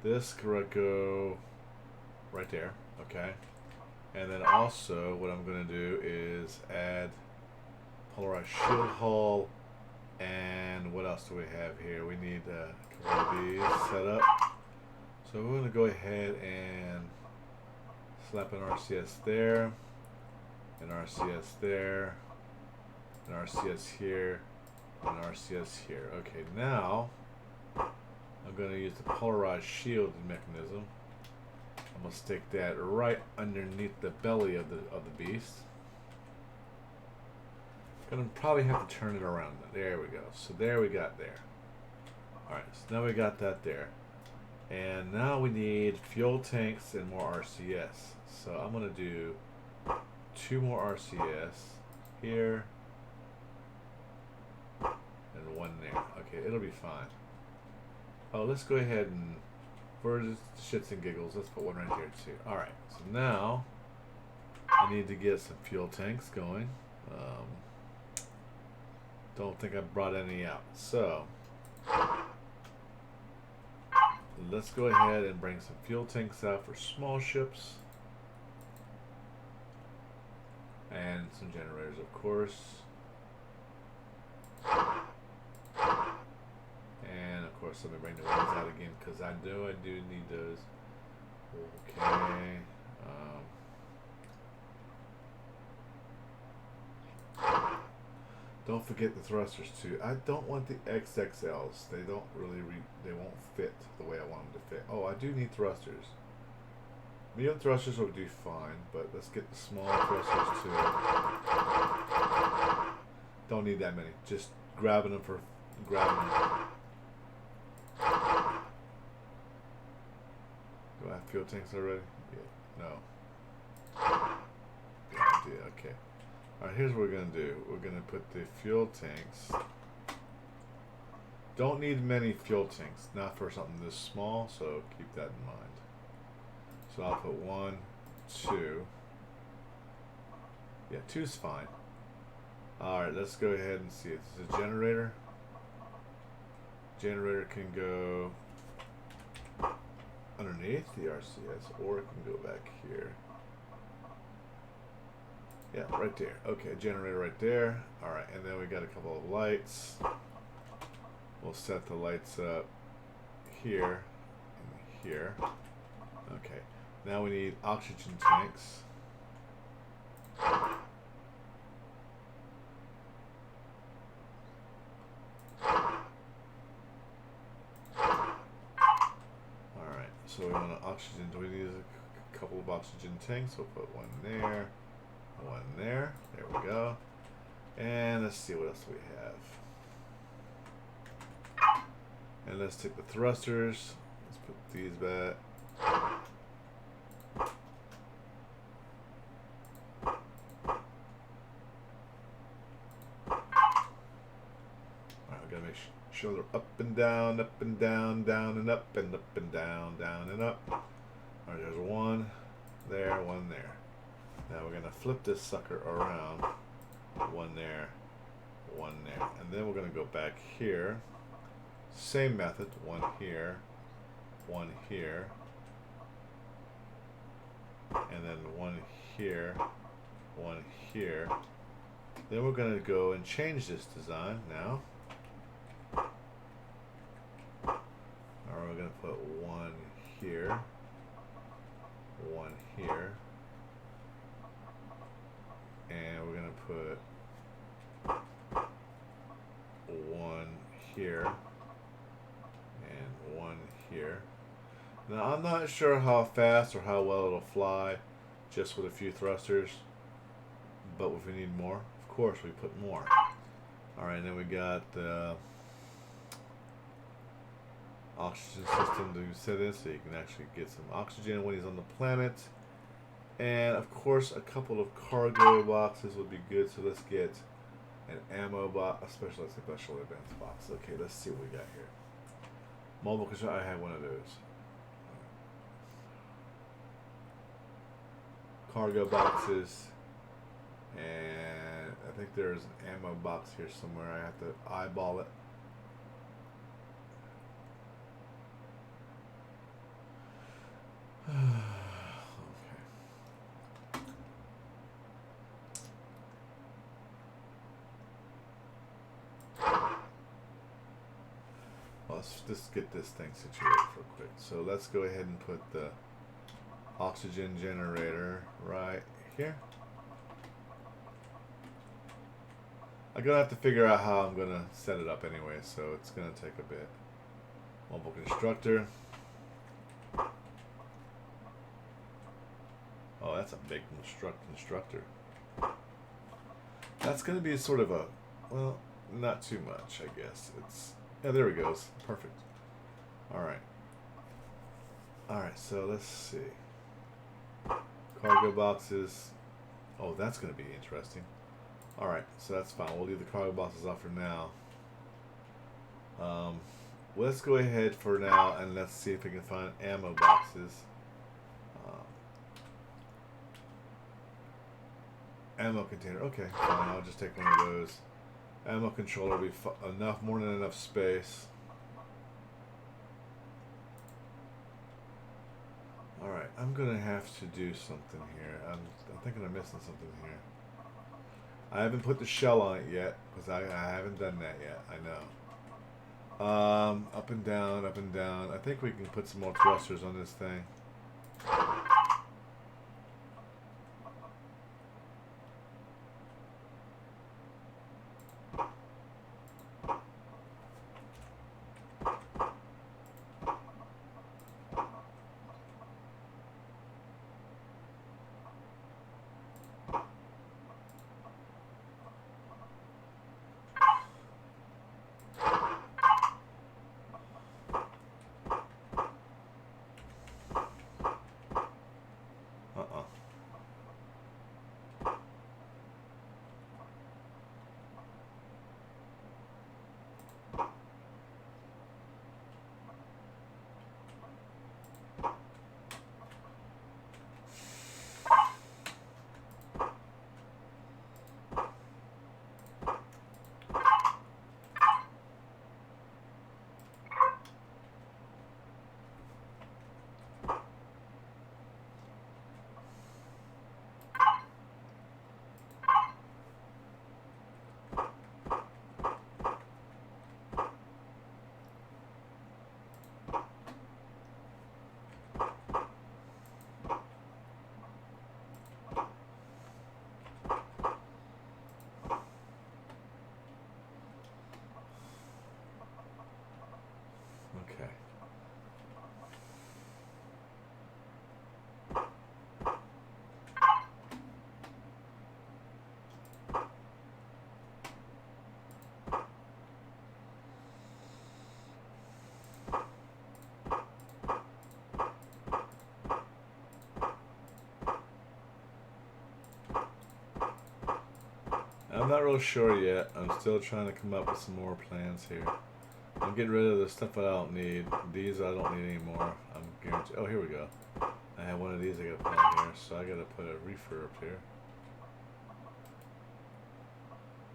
This could go right there, okay? And then also, what I'm going to do is add polarized shield hull, and what else do we have here? We need a couple of these set up. So we're going to go ahead and slap an RCS there, an RCS there, an RCS here, and RCS here. Okay, now I'm going to use the polarized shield mechanism. I'm going to stick that right underneath the belly of the beast. Going to probably have to turn it around. There we go. So there we got there. Alright, so now we got that there. And now we need fuel tanks and more RCS. So I'm going to do 2 more RCS here. And 1 there. Okay, it'll be fine. Oh, let's go ahead and, for shits and giggles, let's put 1 right here too. Alright, so now I need to get some fuel tanks going. Don't think I brought any out. So let's go ahead and bring some fuel tanks out for small ships. And some generators, of course. And of course, let me bring the ones out again because I know I do need those. Okay. Don't forget the thrusters too. I don't want the XXLs. They don't really they won't fit the way I want them to fit. Oh, I do need thrusters. Medium thrusters will do fine, but let's get the small thrusters too. Don't need that many. Just grabbing them for grabbing them. Do I have fuel tanks already? Yeah. No. Yeah, I did. Okay. Alright, here's what we're going to do. We're going to put the fuel tanks. Don't need many fuel tanks. Not for something this small, so keep that in mind. So I'll put 1, 2. Yeah, 2's fine. Alright, let's go ahead and see. It's a generator. Generator can go underneath the RCS, or it can go back here. Yeah, right there. Okay, generator right there. Alright, and then we got a couple of lights. We'll set the lights up here and here. Okay, now we need oxygen tanks. So we want an oxygen. Do we need a couple of oxygen tanks? We'll put one there, one there. There we go. And let's see what else we have. And let's take the thrusters. Let's put these back. Alright, we gotta make sure they're up and down, down and up, and down and up. Alright, there's one there, one there. Now we're gonna flip this sucker around. One there, one there. And then we're gonna go back here. Same method, one here, and then one here, one here. Then we're gonna go and change this design now. Alright, we're gonna put one here, and we're gonna put one here and one here. Now I'm not sure how fast or how well it'll fly just with a few thrusters, but if we need more, of course we put more. Alright, then we got the oxygen system to set in so you can actually get some oxygen when he's on the planet. And of course a couple of cargo boxes would be good, so let's get an ammo box, a special advanced box. Okay, let's see what we got here. Mobile control, I have one of those. Cargo boxes, and I think there's an ammo box here somewhere. I have to eyeball it. Let's just get this thing situated real quick. So let's go ahead and put the oxygen generator right here. I'm gonna have to figure out how I'm gonna set it up anyway, so it's gonna take a bit. Mobile constructor. Oh, that's a big constructor. That's gonna be sort of a, well, not too much, I guess. It's, yeah, there it goes. Perfect. Alright. Alright, so let's see. Cargo boxes. Oh, that's going to be interesting. Alright, so that's fine. We'll leave the cargo boxes off for now. Let's go ahead for now and let's see if we can find ammo boxes. Ammo container. Okay, fine. I'll just take one of those. Ammo controller will be enough, more than enough space. Alright, I'm gonna have to do something here. I'm thinking I'm missing something here. I haven't put the shell on it yet, because I haven't done that yet, I know. Up and down, up and down. I think we can put some more thrusters on this thing. Okay. I'm not real sure yet. I'm still trying to come up with some more plans here. I'm getting rid of the stuff that I don't need. These I don't need anymore. I'm guaranteed. Oh, here we go. I have one of these I gotta put in here, so I gotta put a reefer up here.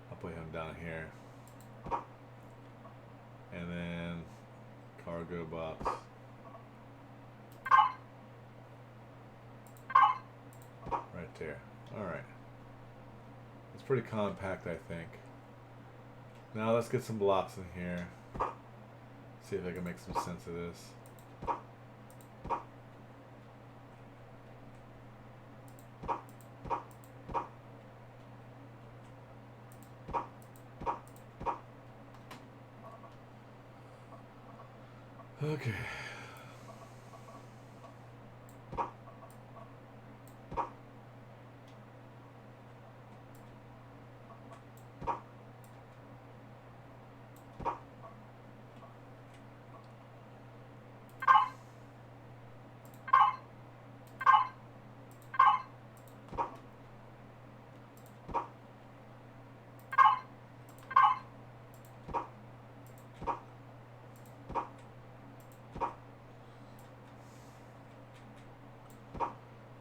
I'll put him down here. And then cargo box. Right there. Alright. It's pretty compact, I think. Now let's get some blocks in here. See if I can make some sense of this. Okay.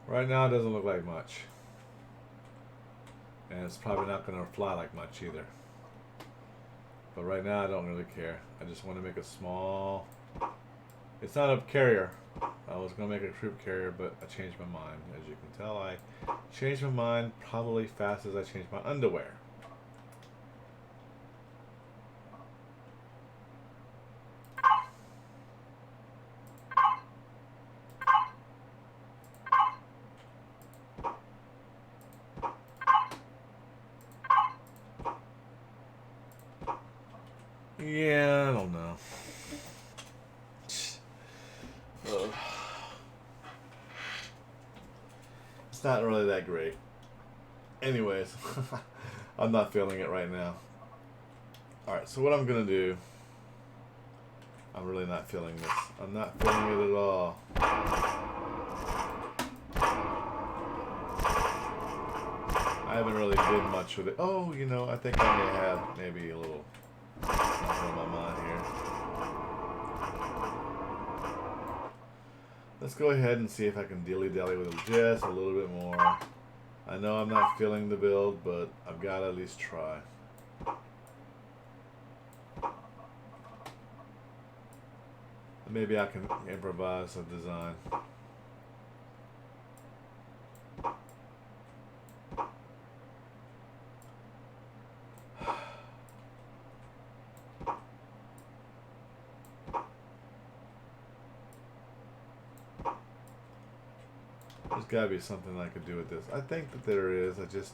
Right now it doesn't look like much. And it's probably not going to fly like much either. But right now I don't really care. I just want to make a small... It's not a carrier. I was going to make a troop carrier, but I changed my mind. As you can tell, I changed my mind probably fast as I changed my underwear. Yeah, I don't know. It's not really that great. Anyways, I'm not feeling it right now. Alright, so what I'm going to do... I'm really not feeling this. I'm not feeling it at all. I haven't really did much with it. Oh, you know, I think I may have maybe a little something on my mind here. Let's go ahead and see if I can dilly-dally with it just a little bit more. I know I'm not feeling the build, but I've got to at least try. Maybe I can improvise a design. There's got to be something I could do with this. I think that there is. I just...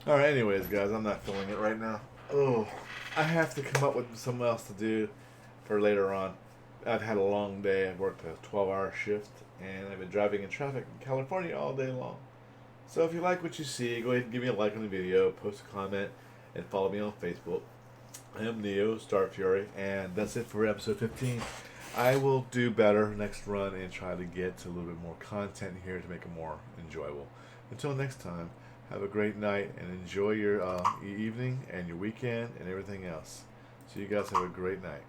Alright, anyways, guys, I'm not feeling it right now. Oh, I have to come up with something else to do for later on. I've had a long day. I've worked a 12-hour shift, and I've been driving in traffic in California all day long. So if you like what you see, go ahead and give me a like on the video, post a comment, and follow me on Facebook. I am Neo Star Fury, and that's it for episode 15. I will do better next run and try to get to a little bit more content here to make it more enjoyable. Until next time, have a great night and enjoy your evening and your weekend and everything else. So you guys have a great night.